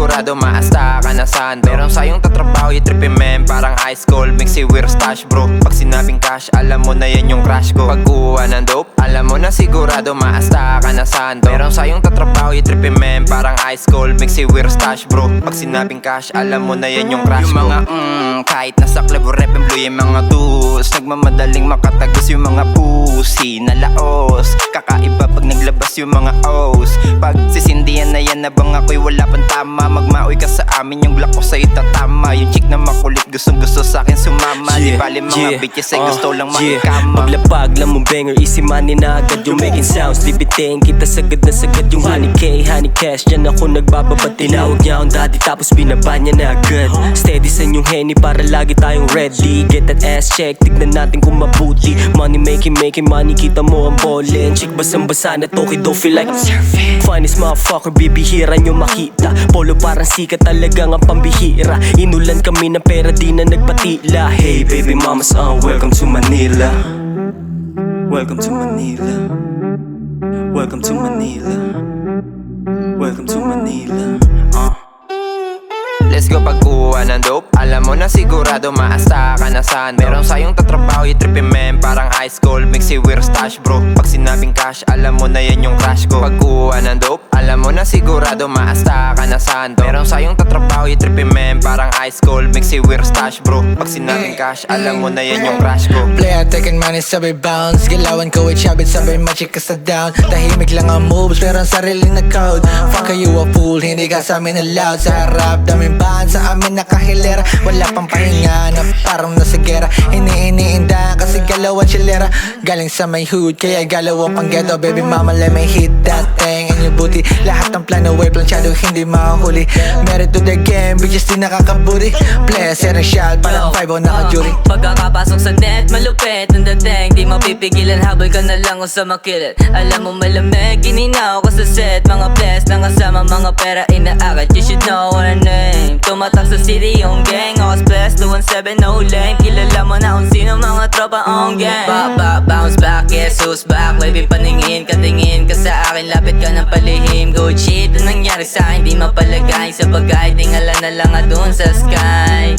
sigurado maasta ka na sando. Merong sayong tatrabaho, itripin men parang ice cold. Mixi weird stash bro. Pag sinabing cash, alam mo na yan yung crush ko. Pag kuha ng dope, alam mo na sigurado maasta ka na sando. Merong sayong tatrabaho, itripin men parang ice cold. Mixi weird stash bro. Pag sinabing cash, alam mo na yan yung crush ko. Yung mga kahit nasa club o rep and blue, yung mga tools nagmamadaling makatagos yung mga pussy na laos. Kakaiba pag naglabas yung mga O's. Pag sisindihan na yan, nabang ako'y wala pang tama. Magmaoy ka sa amin, yung black ko sa'yo tatama. Yung chick na makulit, gustong gusto sa'kin sumama. Di bali mga bitches ay gusto lang makikama. Maglapag lang mong banger, easy money na agad. Yung making sounds, libitin kita sagad na sagad. Yung honey K, honey cash, dyan ako nagbababa. Tinawag niya akong daddy, tapos binaba niya na agad. Steady sa inyong henny para lagi tayong ready. Get that ass check, tignan natin kung mabuti. Money making money, kita mo ang ballin'. Chick basang-basa na toki, don't feel like I'm surfing. Finest motherfucker, bibihira nyo makita. Polo parang sikat talagang ang pambihira. Inulan kami ng pera, di na nagpatila. Hey baby mamas, welcome to Manila. Welcome to Manila. Welcome to Manila. Welcome to Manila. Let's go pag kuha ng dope, alam mo na sigurado maasta ka na sando. Merong sayong tatrabaho, itripin men parang ice cold. Mixi weird stash bro. Pag sinabing cash, alam mo na yan yung crush ko. Pag kuha ng dope, alam mo na sigurado maasta ka na sando. Merong sayong tatrabaho, itripin men parang ice cold. Mixi weird stash bro. Pag sinabing cash, alam mo na yan yung crush ko. Playa, taking money, sabay bounce. Galawan ko with shabit, sabay magic ka sa down. Tahimik lang ang moves, pero ang sarili na code. Fuck you a fool, hindi ka sa amin allowed. Sa harap, daming bahan sa amin nakahilera. Wala pang pahinga na parang nasa gera. Iniinda kasi galawan chilera. Galing sa may hood, kaya galaw ang panggeto. Baby mama, let me hit that thing in your booty. Lahat ng plano, way planchado, hindi makahuli. Married to the game, bitches di nakakabuti. Play, set shot, parang 5-0 naka-jury. Pagkakapasok sa net, malupit ang dating. Di mapipigilan, habol ka na lang o sa makilit. Alam mo malamig, gininaw ko sa set. Mga bless lang kasama, mga pera inaakit. You should know our name. Tumatak sa city, yung gang. Ako splash, 217, no lame. Kilala mo na kung sino mga tropa on gang. Bounce back, yes, who's back? Baby, paningin, katingin ka sa akin. Lapit ka ng palihim, good shit. Ang nangyari sa akin, di mapalagay sa bagay. Tingala na lang dun sa sky.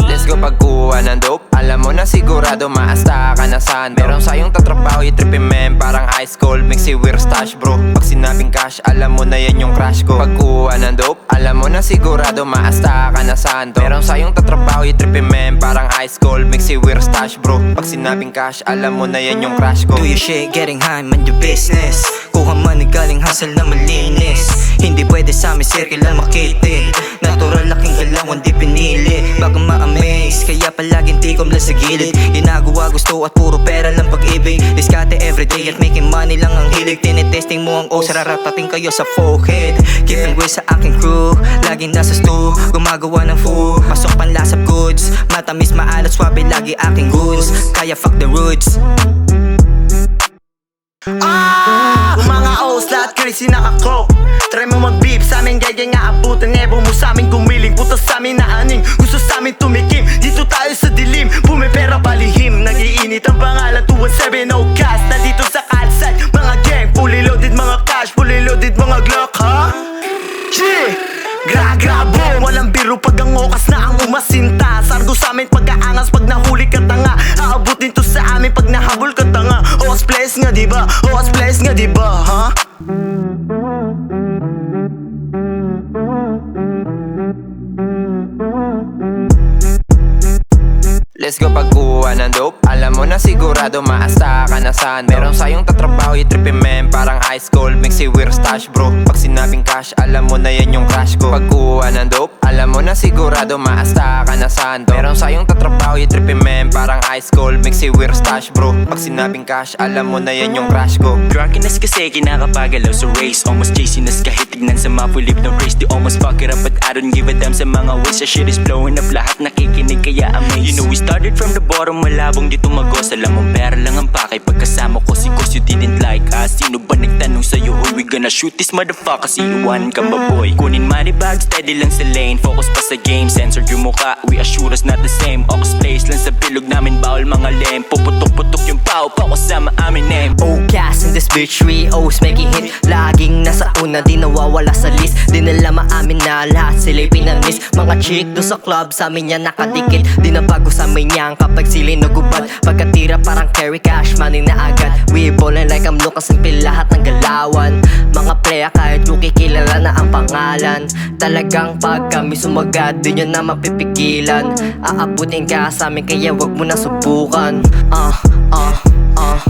Let's go pag kuha ng dope, alam mo na sigurado maasta ka na sando. Merong sayong tatrabaho, itripin men parang ice cold. Mixi weird stash bro. Pag sinabing cash, alam mo na yan yung crush ko. Pag kuha ng dope, alam mo na sigurado maasta ka na sando. Merong sayong tatrabaho, itripin men parang ice cold. Mixi weird stash bro. Pag sinabing cash, alam mo na yan yung crush ko. Do your shit, getting high, man your business. Kuha money galing hustle na malinis. Hindi pwede sa amin circle lang makitid. Natural laking galawan di pinili. Baka ma-amaze, kaya palaging tikom lang sa gilid. Ginagawa gusto at puro pera lang pag-ibig. Diskarte everyday at making money lang ang hilig. Tinitesting mo ang O, sararatating kayo sa forehead. Keeping real sa aking crew, laging nasa stew. Gumagawa ng food, pasok panlasap goods. Matamis, maalat, swabe, lagi aking goods. Kaya fuck the roots. Mga O's, lahat crazy nakaklock. Try mo mag-beep sa amin, gaya nga abutan. Ewan mo sa amin gumiling, putas sa amin na aning. Gusto sa amin tumikim, dito tayo sa dilim. Pumipera palihim, nag-iinit ang pangalan 217 no cast. Nandito sa kalsad, mga gang. Fully loaded mga cash, fully loaded mga Glock, ha? Gra-gra boom, walang biro pag ang okas na ang umasinta. Sargo sa amin pag-aangas pag nahuli ka tanga. Aabutin to sa amin pag nahabol ka tanga. Oas place nga diba, oas place nga diba, ha? Let's go pag kuha ng dope, alam mo na sigurado maasta ka na sando. Merong sayong tatrabaho, itripin men parang ice cold. Mixi weird stash bro. Pag sinabing cash, alam mo na yan yung crush ko. Pag kuha ng dope, alam mo na sigurado maasta ka na sando. Merong sayong tatrabaho, itripin men parang ice cold. Mixi weird stash bro. Pag sinabing cash, alam mo na yan yung crush ko. Drunkenness kasi kinakapagalaw sa race. Almost chasiness kahit tignan sa map. We live no race, they almost fuck it up. But I don't give a damn sa mga ways. Sa shit is blowing up, lahat nakikinig kaya amaze. You know we started from the bottom, malabong di tumagos. Alam mong pera lang ang pakay. Pagkasama ko si Cause you didn't like us. Sino ba nagtanong sa'yo, who we we gonna shoot this motherfuckers. Iiwan ka ba boy? Kunin money bag, steady lang sa lane. Focus pa sa game, censored yung muka. We assure us not the same. Ox place lang sa bilog namin, bawal mga lem. Puputok-putok yung pao, pakasama amin name. Oh, gas in this bitch, we always making hit. Laging nasa una, di nawawala sa list. Di nila maamin na lahat sila'y pinanis. Mga chick do sa club, sa amin yan nakadikit. Di na bago sa amin yan kapag sila'y nagubad. Pagkatira parang carry cash, money na agad. We ballin' like I'm Lucas and Pil, lahat ng galawan. Mga playa kahit rookie, kilala na ang pangalan. Talagang pag kami sumagad, di nyo na mapipigilan. Aabutin ka sa amin kaya wag mo na subukan.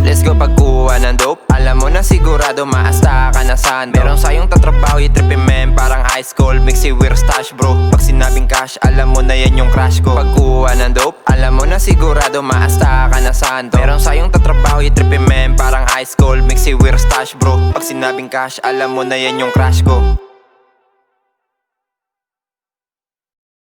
Let's go pagkuha ng dope. Alam mo na sigurado maasta ka na saan. Meron sayong tatrabaho, i-trippin men parang high school. Mixi weird stash bro. Pag sinabing cash, alam mo na yan yung crash ko. Pagkuha ng dope, alam mo na sigurado maasta ka na saan. Meron sayong tatrabaho, i-trippin men parang high school. Mixi weird stash bro. Pag sinabing cash, alam mo na yan yung crash ko.